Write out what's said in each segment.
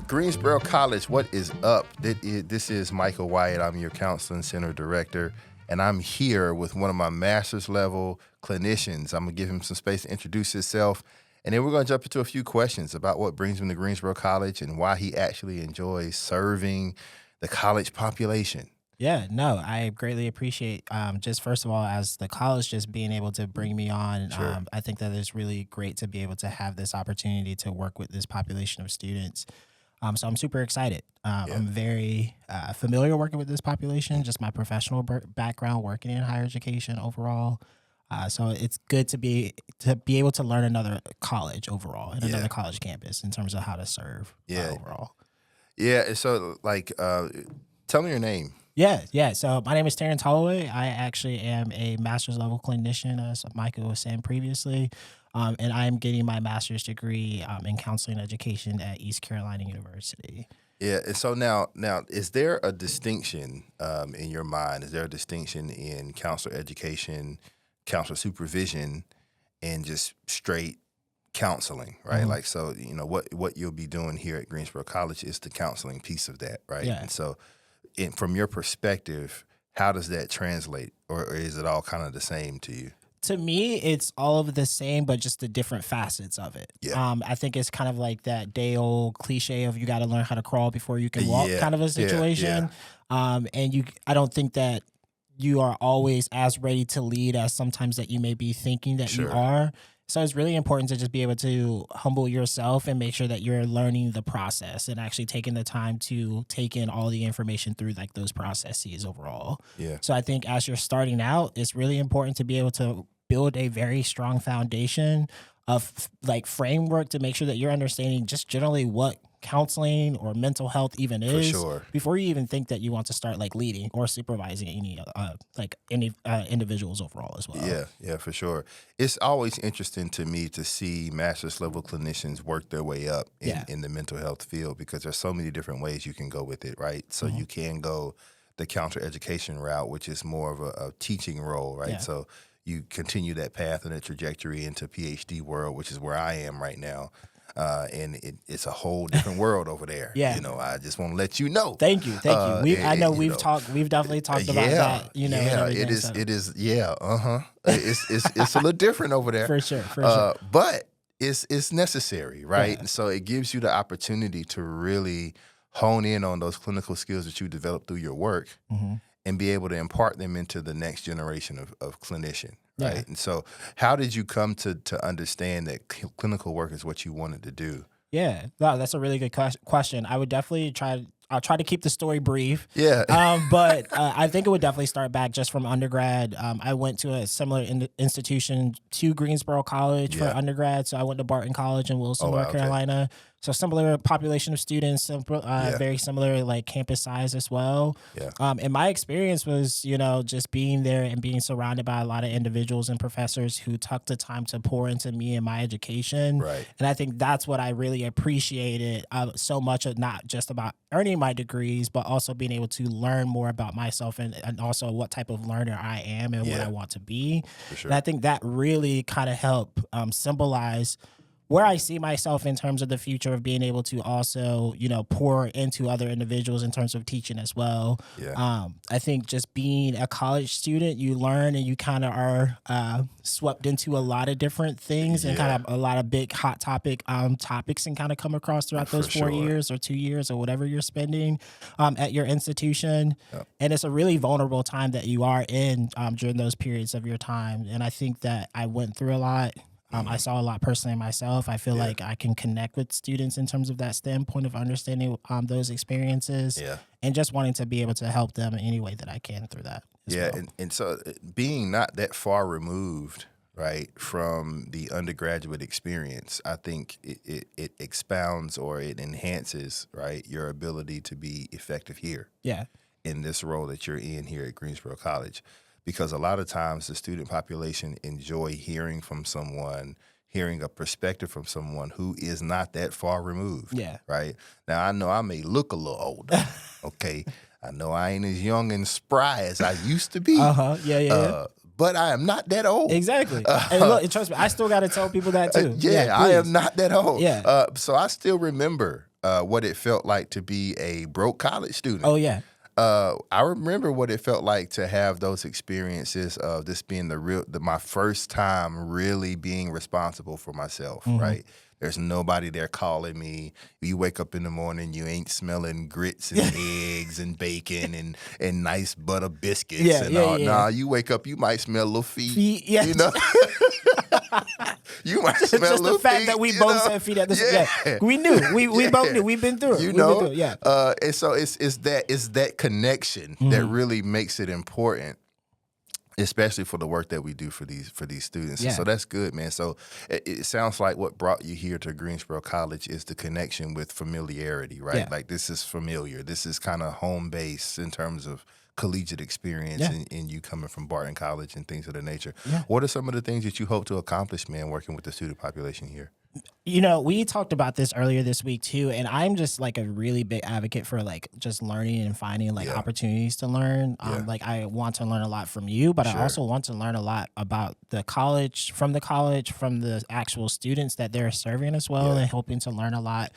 Greensboro College, what is up? This is Michael Wyatt. I'm your Counseling Center Director, and I'm here with one of my master's level clinicians. I'm going to give him some space to introduce himself, and then we're going to jump into a few questions about what brings him to Greensboro College and why he actually enjoys serving the college population. Yeah, no, I greatly appreciate just first of all, as the college, just being able to bring me on. Sure. I think that it's really great to be able to have this opportunity to work with this population of students. So I'm super excited. I'm very familiar working with this population, just my professional background working in higher education overall. So it's good to be able to learn another college overall and another college campus in terms of how to serve overall. Yeah, so tell me your name. Yeah. So my name is Terrance Holloway. I actually am a master's level clinician, as Michael was saying previously. And I am getting my master's degree in counseling education at East Carolina University. Yeah, and so now, is there a distinction in your mind? Is there a distinction in counselor education, counselor supervision, and just straight counseling, right? Mm-hmm. Like, so, what you'll be doing here at Greensboro College is the counseling piece of that, right? Yeah. And so, from your perspective, how does that translate, or is it all kind of the same to you? To me, it's all of the same, but just the different facets of it. Yeah. I think it's kind of like that day-old cliche of you got to learn how to crawl before you can walk kind of a situation. And I don't think that you are always as ready to lead as sometimes that you may be thinking that you are. So it's really important to just be able to humble yourself and make sure that you're learning the process and actually taking the time to take in all the information through like those processes overall. Yeah. So I think as you're starting out, it's really important to be able to build a very strong foundation of like framework to make sure that you're understanding just generally what counseling or mental health even is before you even think that you want to start like leading or supervising any individuals overall as well. Yeah, for sure. It's always interesting to me to see master's level clinicians work their way up in the mental health field, because there's so many different ways you can go with it, right? So you can go the counselor education route, which is more of a teaching role, right? So you continue that path and that trajectory into PhD world, which is where I am right now. And it's a whole different world over there. I just want to let you know. Thank you. I know we've definitely talked about that. It is. It's a little different over there. For sure. But it's necessary, right? Yeah. And so it gives you the opportunity to really hone in on those clinical skills that you develop through your work and be able to impart them into the next generation of clinician. Right. Yeah. And so how did you come to understand that clinical work is what you wanted to do? Yeah. Wow, that's a really good question. I would definitely I'll try to keep the story brief. Yeah. But I think it would definitely start back just from undergrad. I went to a similar institution to Greensboro College for undergrad. So I went to Barton College in Wilson, North Carolina. So similar population of students, very similar like campus size as well. Yeah. And my experience was, just being there and being surrounded by a lot of individuals and professors who took the time to pour into me and my education. Right. And I think that's what I really appreciated so much of, not just about earning my degrees, but also being able to learn more about myself and also what type of learner I am and what I want to be. For sure. And I think that really kind of helped symbolize where I see myself in terms of the future of being able to also, pour into other individuals in terms of teaching as well. Yeah. I think just being a college student, you learn and you kind of are swept into a lot at different things and kind of a lot of big hot topics and kind of come across throughout those 4 years or 2 years or whatever you're spending at your institution. Yep. And it's a really vulnerable time that you are in during those periods of your time. And I think that I went through a lot. I saw a lot personally myself. I feel like I can connect with students in terms of that standpoint of understanding those experiences and just wanting to be able to help them in any way that I can through that. Well. And so being not that far removed, right, from the undergraduate experience, I think it expounds or it enhances, right, your ability to be effective here in this role that you're in here at Greensboro College. Because a lot of times the student population enjoy hearing a perspective from someone who is not that far removed. Yeah. Right? Now, I know I may look a little older, okay? I know I ain't as young and spry as I used to be. Yeah. But I am not that old. Exactly. And look, trust me, I still got to tell people that too. I am not that old. Yeah. So I still remember what it felt like to be a broke college student. Oh yeah. I remember what it felt like to have those experiences of this being my first time really being responsible for myself, right? There's nobody there calling me. You wake up in the morning, you ain't smelling grits and eggs and bacon and nice butter biscuits and all. Nah, you wake up, you might smell little feet. Yeah. You know? You might smell just little the fact feet, that we both said feet at the same time. We knew. We both knew. We've been through it. You know? Yeah. And so it's that connection that really makes it important, especially for the work that we do for these students. Yeah. So that's good, man. So it sounds like what brought you here to Greensboro College is the connection with familiarity, right? Yeah. Like this is familiar. This is kind of home base in terms of collegiate experience and you coming from Barton College and things of that nature. Yeah. What are some of the things that you hope to accomplish, man, working with the student population here? You know, we talked about this earlier this week too, and I'm just like a really big advocate for like just learning and finding like opportunities to learn. Like I want to learn a lot from you, but I also want to learn a lot about the college, from the actual students that they're serving as well, and hoping to learn a lot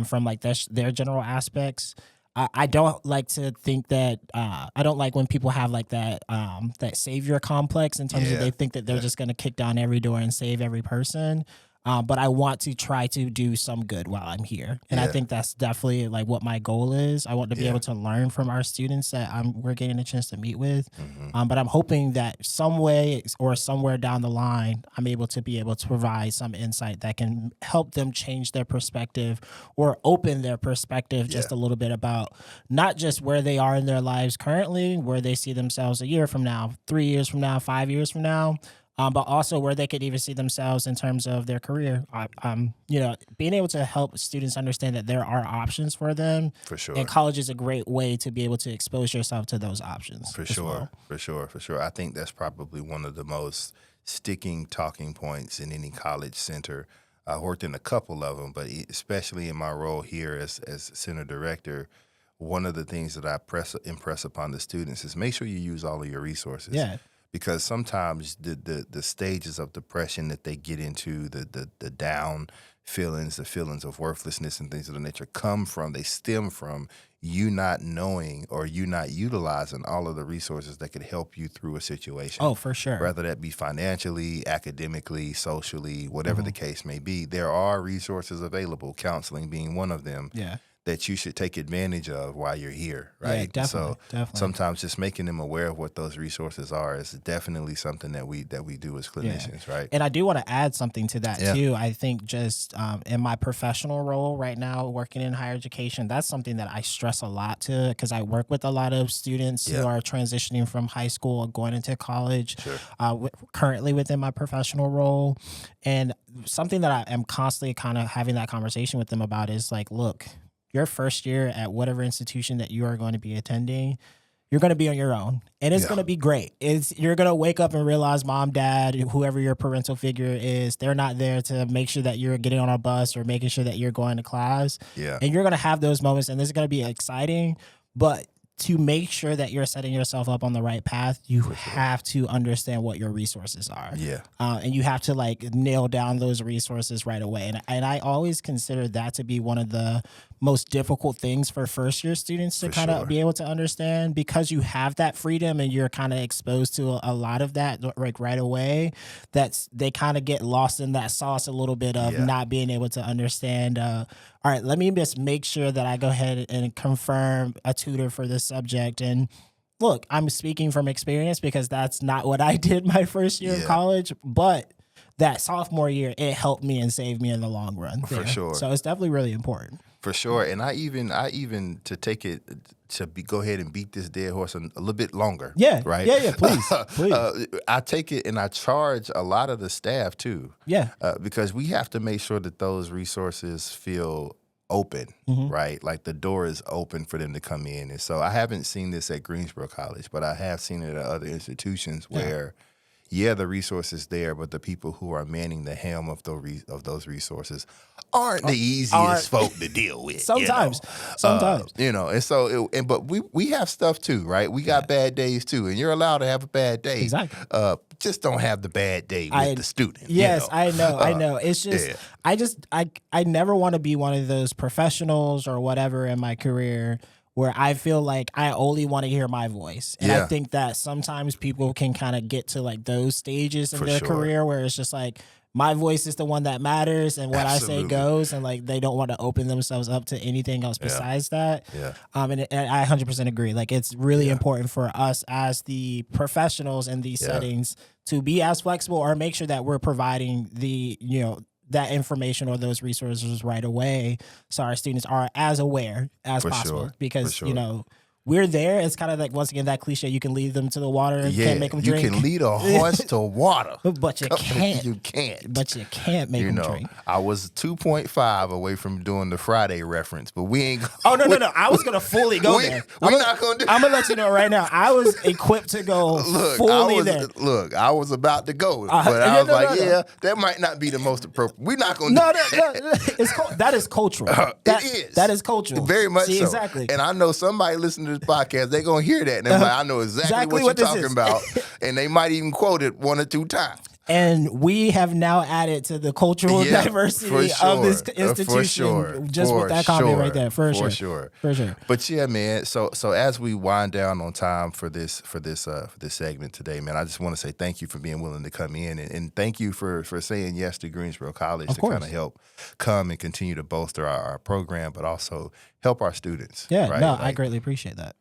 from like their general aspects. I don't like to think that I don't like when people have like that savior complex in terms of they think that they're just going to kick down every door and save every person. But I want to try to do some good while I'm here. And I think that's definitely like what my goal is. I want to be able to learn from our students that we're getting a chance to meet with. But I'm hoping that some way or somewhere down the line, I'm able to provide some insight that can help them change their perspective or open their perspective just a little bit about not just where they are in their lives currently, where they see themselves a year from now, 3 years from now, 5 years from now, but also where they could even see themselves in terms of their career. You know, being able to help students understand that there are options for them. For sure. And college is a great way to be able to expose yourself to those options. For sure. I think that's probably one of the most sticking talking points in any college center. I worked in a couple of them, but especially in my role here as center director, one of the things that I impress upon the students is make sure you use all of your resources. Yeah. Because sometimes the stages of depression that they get into, the down feelings, the feelings of worthlessness and things of the nature they stem from you not knowing or you not utilizing all of the resources that could help you through a situation. Oh, for sure. Whether that be financially, academically, socially, whatever the case may be, there are resources available, counseling being one of them. Yeah. That you should take advantage of while you're here, right? Yeah, definitely, so sometimes just making them aware of what those resources are is definitely something that we do as clinicians, right? And I do want to add something to that too. I think just in my professional role right now, working in higher education, that's something that I stress a lot to, because I work with a lot of students who are transitioning from high school and going into college, currently within my professional role. And something that I am constantly kind of having that conversation with them about is like, look, your first year at whatever institution that you are going to be attending, you're going to be on your own, and it's going to be great. You're going to wake up and realize mom, dad, whoever your parental figure is, they're not there to make sure that you're getting on a bus or making sure that you're going to class. Yeah. And you're going to have those moments, and this is going to be exciting, but to make sure that you're setting yourself up on the right path, you have to understand what your resources are. Yeah. And you have to like nail down those resources right away. And I always consider that to be one of the most difficult things for first year students to kind of be able to understand, because you have that freedom and you're kind of exposed to a lot of that like right away. They kind of get lost in that sauce a little bit of not being able to understand, all right, let me just make sure that I go ahead and confirm a tutor for this subject. And look, I'm speaking from experience because that's not what I did my first year of college, but that sophomore year, it helped me and saved me in the long run. For sure. So it's definitely really important. For sure. And I even to take it to go ahead and beat this dead horse a little bit longer. Yeah. Right. Yeah. Please. I take it and I charge a lot of the staff too. Yeah. Because we have to make sure that those resources feel open, right? Like the door is open for them to come in. And so I haven't seen this at Greensboro College, but I have seen it at other institutions where the resource is there, but the people who are manning the helm of those resources aren't the easiest folk to deal with. Sometimes. And so, but we have stuff too, right? We got bad days too, and you're allowed to have a bad day. Exactly. Just don't have the bad day with the student. Yes, I know. It's just, I never want to be one of those professionals or whatever in my career where I feel like I only want to hear my voice. And I think that sometimes people can kind of get to like those stages in their career where it's just like, my voice is the one that matters and what I say goes, and like they don't want to open themselves up to anything else besides that. And I 100% agree. Like it's really important for us as the professionals in these settings to be as flexible or make sure that we're providing the, that information or those resources right away so our students are as aware as possible. Because, we're there. It's kind of like, once again, that cliche, you can lead them to the water and can't make them drink. You can lead a horse to water. But you can't. You can't. But you can't make them drink. I was 2.5 away from doing the Friday reference, but we ain't. Oh, no. I was going to fully go there. We're not going to do I'm going to let you know right now. I was equipped to go fully there. Look, I was about to go, but I was that might not be the most appropriate. We're not going to do that. That is cultural. It is. That is cultural. Very much so. Exactly. And I know somebody listening to this podcast, they're going to hear that. And they're like, I know exactly what you're talking about. And they might even quote it 1 or 2 times. And we have now added to the cultural diversity of this institution just with that comment right there. For sure. But yeah, man. So as we wind down on time for this segment today, man, I just want to say thank you for being willing to come in, and thank you for saying yes to Greensboro College to kind of help come and continue to bolster our program, but also help our students. Yeah, right? I greatly appreciate that.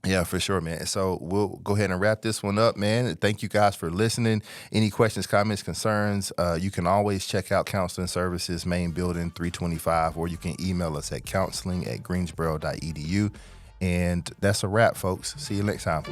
Yeah, for sure, man. So we'll go ahead and wrap this one up, man. Thank you guys for listening. Any questions, comments, concerns, you can always check out Counseling Services, Main Building 325, or you can email us at counseling@greensboro.edu. And that's a wrap, folks. See you next time.